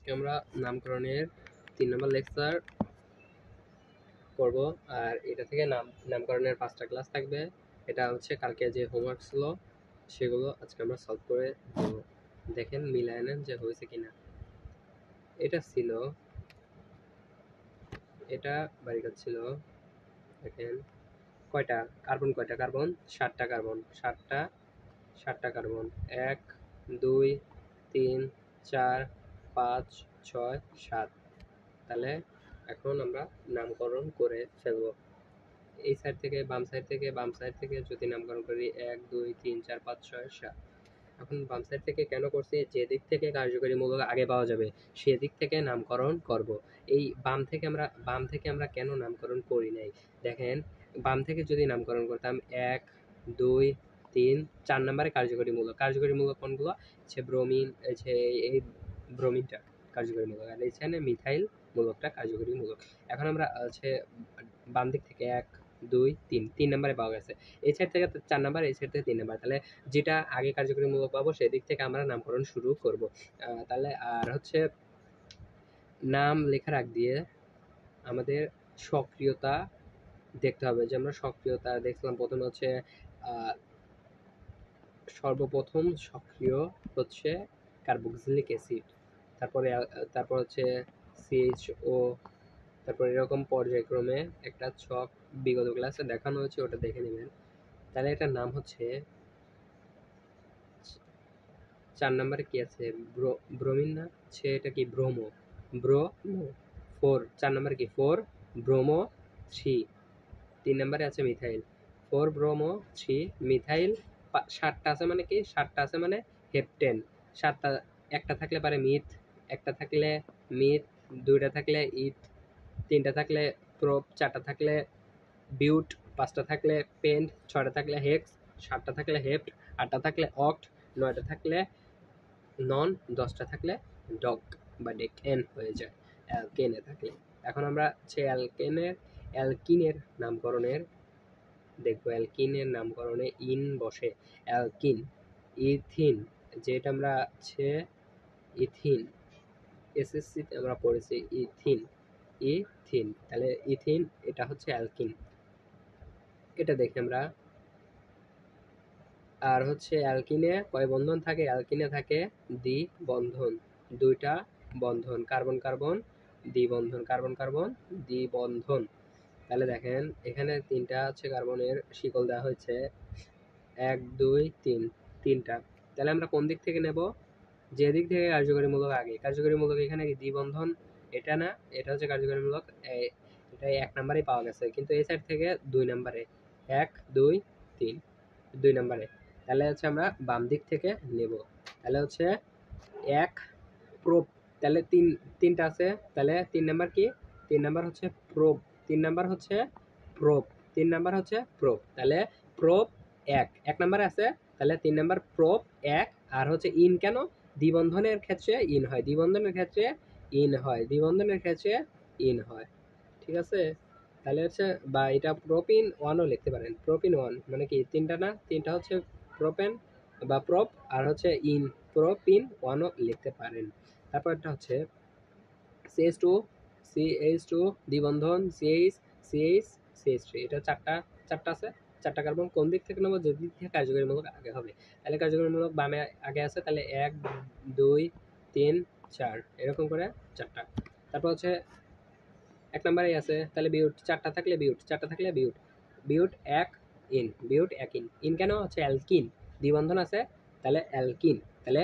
আজকে আমরা নামকরণের 3 নম্বর লেকচার করব। আর এটা থেকে নামকরণের 5টা ক্লাস থাকবে। এটা হচ্ছে কালকে যে হোমওয়ার্ক ছিল সেগুলো আজকে আমরা সলভ করে দেব। দেখেন মিলায় নেন যে হয়েছে কিনা। এটা ছিল, এটা বাড়ি কাজ ছিল। দেখেন কয়টা কার্বন, কয়টা কার্বন, 7টা কার্বন, 7টা কার্বন, 1 2 3 4 5 6 7। তাহলে এখন আমরা নামকরণ করে ফেলবো। এই সাইড থেকে বাম সাইড থেকে যদি নামকরণ করি 1 2 3 4 5 6 7। এখন বাম সাইড থেকে কেন করছি, যে দিক থেকে কার্যকরী মূলক আগে পাওয়া যাবে সেদিক থেকে নামকরণ করব। এই বাম থেকে আমরা কেন নামকরণ করি নাই, দেখেন বাম থেকে যদি নামকরণ করতাম 1 2 3 4 নম্বরে কার্যকরী মূলক কোনগুলো, হচ্ছে ব্রোমিন, এই ব্রোমিনটা কার্যকরী মূলক, আর এখানে মিথাইল মূলকটা কার্যকরী মূলক। এখন আমরা বাম দিক থেকে 1 2 3 নম্বরে পাওয়া গেছে, এই সাইড থেকে 4 নাম্বার, এই সাইড থেকে 3 নাম্বার। তাহলে যেটা আগে কার্যকরী মূলক পাবো সেদিক থেকে আমরা নামকরণ শুরু করব। তাহলে আর হচ্ছে নাম লেখার আগ দিয়ে আমাদের সক্রিয়তা দেখতে হবে, যে আমরা সক্রিয়তা দেখলাম। প্রথমে হচ্ছে সর্বপ্রথম সক্রিয় হচ্ছে কার্বক্সিলিক অ্যাসিড, তারপর হচ্ছে CHO, তারপর এরকম পর্যায়ক্রমে একটা ছক বিগত ক্লাসে দেখানো হয়েছে, ওটা দেখে নেবেন। তাহলে এটার নাম হচ্ছে 4 নম্বরে কি আছে, ব্রোমিন না, এটা কি ব্রোমো, 4 নম্বরে কি 4 ব্রোমো 3। 3 নম্বরে আছে মিথাইল, 4 ব্রোমো 3 মিথাইল। 7টা আছে মানে কি, 7টা আছে মানে হেপটেন। 7টা, একটা থাকলে পারে মিথ, একটা থাকলে মিথ, 2টা থাকলে ইথ, 3টা থাকলে প্রোপ, 4টা থাকলে বিউট, 5টা থাকলে পেন্ট, 6টা থাকলে হেক্স, 7টা থাকলে হেপ্ট, 8টা থাকলে অক্ট, 9টা থাকলে নন, 10টা থাকলে ডক বা ডেকেন হয়ে যায় অ্যালকেনে থাকলে। এখন আমরা হচ্ছে অ্যালকিনের নামকরণের দেখবো। অ্যালকিনের নামকরণে ইন বসে, অ্যালকিন। ইথিন, যেটা আমরা হচ্ছে ইথিন, এসএসসিতে আমরা পড়েছি ইথিন। তাহলে ইথিন এটা হচ্ছে অ্যালকিন, এটা দেখি আমরা। আর হচ্ছে অ্যালকিনে কয় বন্ধন থাকে, অ্যালকিনে থাকে দ্বি বন্ধন, 2টা বন্ধন, কার্বন কার্বন দ্বিবন্ধন, কার্বন কার্বন দ্বিবন্ধন। তাহলে দেখেন এখানে 3টা হচ্ছে কার্বনের শিকল দেওয়া হয়েছে, 1 2 3, 3টা। তাহলে আমরা কোন দিক থেকে নেব, যে দিক থেকে কার্যকরী মূলক আগে। কার্যকরী মূলক এখানে কি দ্বিবন্ধন, এটা না, এটা হচ্ছে কার্যকরী মূলক, এটা 1 নম্বরেই পাওয়া গেছে, কিন্তু এই সাইড থেকে 2 নম্বরে, 1 2 3 2 নম্বরে। তাহলে হচ্ছে আমরা বাম দিক থেকে নেব। তাহলে হচ্ছে 1 প্রোপ, তাহলে 3টা আছে, তাহলে 3 নাম্বার কি, 3 নাম্বার হচ্ছে প্রোপ, 3 নাম্বার হচ্ছে প্রোপ, 3 নাম্বার হচ্ছে প্রোপ। তাহলে প্রোপ 1 নম্বরে আছে, তাহলে 3 নাম্বার প্রোপ 1। আর হচ্ছে ইন কেন, দ্বিবন্ধনের ক্ষেত্রে ইন হয়, দ্বিবন্ধনের ক্ষেত্রে ইন হয়, দ্বিবন্ধনের ক্ষেত্রে ইন হয়, ঠিক আছে। তাহলে হচ্ছে, বা এটা প্রোপিন 1ও লিখতে পারেন, প্রোপিন 1 মানে কি 3টা না, 3টা হচ্ছে প্রোপেন বা প্রোপ, আর হচ্ছে ইন প্রোপিন 1ও লিখতে পারেন। তারপরটা হচ্ছে CH2 দ্বিবন্ধন, CH3, এটা 4টা আছে, 4টা কার্বন। কোন দিক থেকে নেবো, যে দিক থেকে কার্যকরীমূলক আগে হবে। তাহলে কার্যকরীমূলক বামে আগে আছে, তাহলে 1 2 3 4 এরকম করে 4টা। তারপর হচ্ছে 1 নম্বরে আছে, তাহলে বিউট, 4টা থাকলে বিউট, 4টা থাকলে বিউট, বিউট 1 ইন, বিউট 1 ইন। ইন কেন হচ্ছে অ্যালকিন, দ্বিবন্ধন আছে, তাহলে অ্যালকিন। তাহলে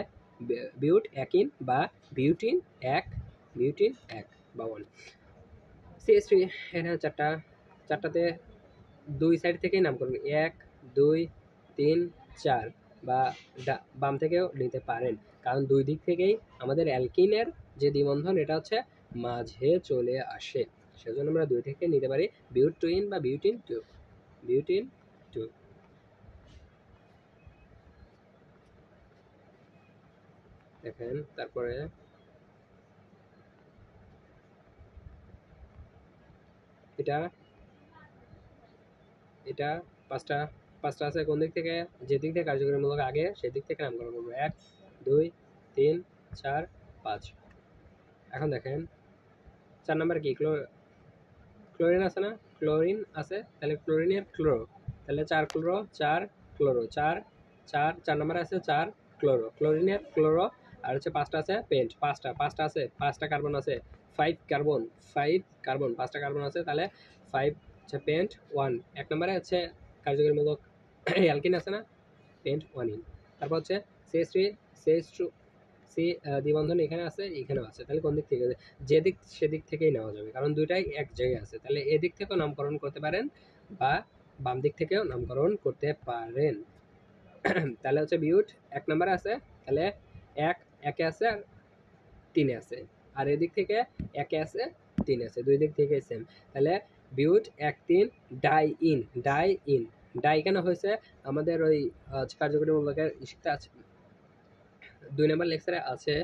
বিউট 1 ইন বা বিউটিন 1 বা 1। CH3 এখানে 4টাতে 2 সাইড থেকেই নামকরণ, 1 2 3 4, বা বাম থেকেও নিতে পারেন, কারণ 2 দিক থেকেই আমাদের অ্যালকিনের যে দ্বিবন্ধন এটা হচ্ছে মাঝে চলে আসে, সেজন্য আমরা 2 থেকে নিতে পারি, বিউট 2 ইন বা বিউটিন 2। দেখেন তারপরে এটা 5টা আছে, কোন দিক থেকে, যে দিক থেকে কার্যকরীমূলক আগে সেদিক থেকে নামকরণ করবো, 1 2 3 4 5। এখন দেখেন 4 নাম্বার কি ক্লোরিন আছে না, ক্লোরিন আছে, তাহলে ক্লোরিনের ক্লোরো, তাহলে 4 ক্লোরো 4 ক্লোরো 4 4 4 নাম্বারে আছে 4 ক্লোরো, ক্লোরিনের ক্লোরো। আর হচ্ছে 5টা আছে পেন্ট, 5টা আছে, 5টা কার্বন আছে, 5 কার্বন 5 কার্বন 5টা কার্বন আছে, তাহলে 5 হচ্ছে পেন্ট 1। 1 নম্বরে হচ্ছে কার্যকরীমূলক অ্যালকিন আছে না, পেন্ট 1 ইন। তারপর হচ্ছে CH3 সি দ্বিবন্ধন এখানে আছে, এখানেও আছে, তাহলে কোন দিক থেকে, যেদিক সেদিক থেকেই নেওয়া যাবে, কারণ দুইটাই এক জায়গায় আছে, তাহলে এদিক থেকেও নামকরণ করতে পারেন বা বাম দিক থেকেও নামকরণ করতে পারেন। তাহলে হচ্ছে বিউট 1 নম্বরে আছে, তাহলে 1 একে আছে আর 3-এ আছে, আর এদিক থেকে 1-এ আছে 3-এ আছে, দুই দিক থেকে সেম। তাহলে বিউট 1 3 ডাই কেন হয়েছে, আমাদের ওই কার্যকরী মূলকের ইস্যুতে আছে, 2 নম্বর লেকচারে আছে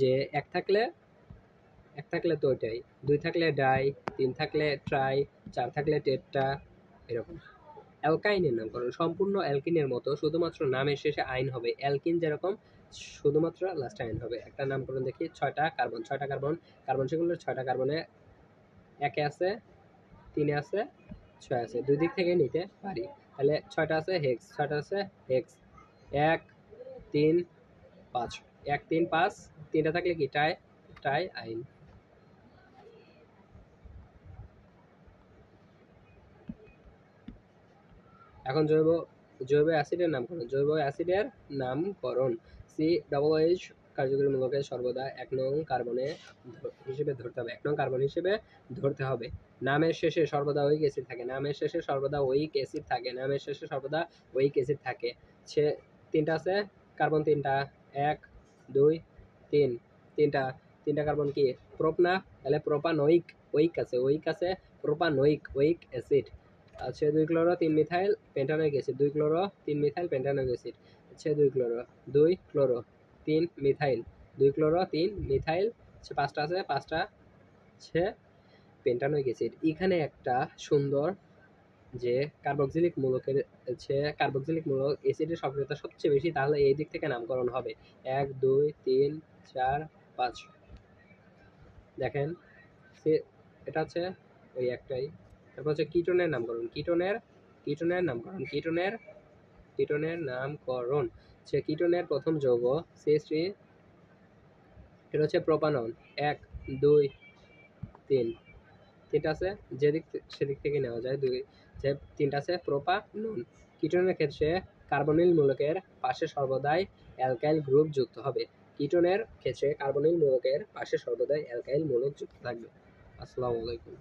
যে 1 থাকলে তো ওইটাই, 2 থাকলে ডাই, 3 থাকলে ট্রাই, 4 থাকলে টেট্রা, এরকম। অ্যালকাইনের নামকরণ সম্পূর্ণ অ্যালকিনের মতো, শুধুমাত্র নামের শেষে আইন হবে, অ্যালকিন যেরকম শুধুমাত্র লাস্টে আইন হবে। একটা নামকরণ দেখি, 6টা কার্বন, কার্বন সেগুলোর 6টা কার্বনে 1-এ আছে, 3-এ আছে, 6 আছে, দুই দিক থেকে নিতে পারি। তাহলে 6টা আছে হেক্স, 1 3 5, 1 3 5, 3টা থাকলে কি টাই আইন। এখন জৈব অ্যাসিডের নামকরণ COOH কার্যকরী মূলকে সর্বদা 1 নং কার্বন হিসেবে ধরতে হবে। নামের শেষে সর্বদা ওইক অ্যাসিড থাকে, সে 3টা আছে কার্বন, 3টা 1 2 3, 3টা কার্বন কি প্রোপনা, তাহলে ওইক আছে প্রোপানোইক অ্যাসিড আছে, 2 chloro 3 methyl pentanoic acid, 2 chloro 3 methyl pentanoic acid আছে, 2 ক্লোরো 3 মিথাইল, 2 ক্লোরো 3 মিথাইল, 5টা আছে, 5টা হচ্ছে পেন্টানোইক অ্যাসিড। এখানে একটা সুন্দর যে কার্বক্সিলিক মূলকের অ্যাসিডের সক্রিয়তা সবচেয়ে বেশি, তাহলে এই দিক থেকে নামকরণ হবে 1 2 3 4 5। দেখেন এটা হচ্ছে ওই একটাই। তারপর হচ্ছে কিটোনের নামকরণ সে কিটোনের প্রথম যৌগ CH3, এটা হচ্ছে প্রোপানন, 1 2 3, 3টা আছে, যেদিক সেদিক থেকে নেওয়া যায়, 3টা আছে প্রোপানন। কিটোনের ক্ষেত্রে কার্বনিল মূলকের পাশে সর্বদাই অ্যালকাইল গ্রুপ যুক্ত হবে। কিটোনের ক্ষেত্রে কার্বনিল মূলকের পাশে সর্বদাই অ্যালকাইল মূলক যুক্ত থাকবে। আসসালামু আলাইকুম।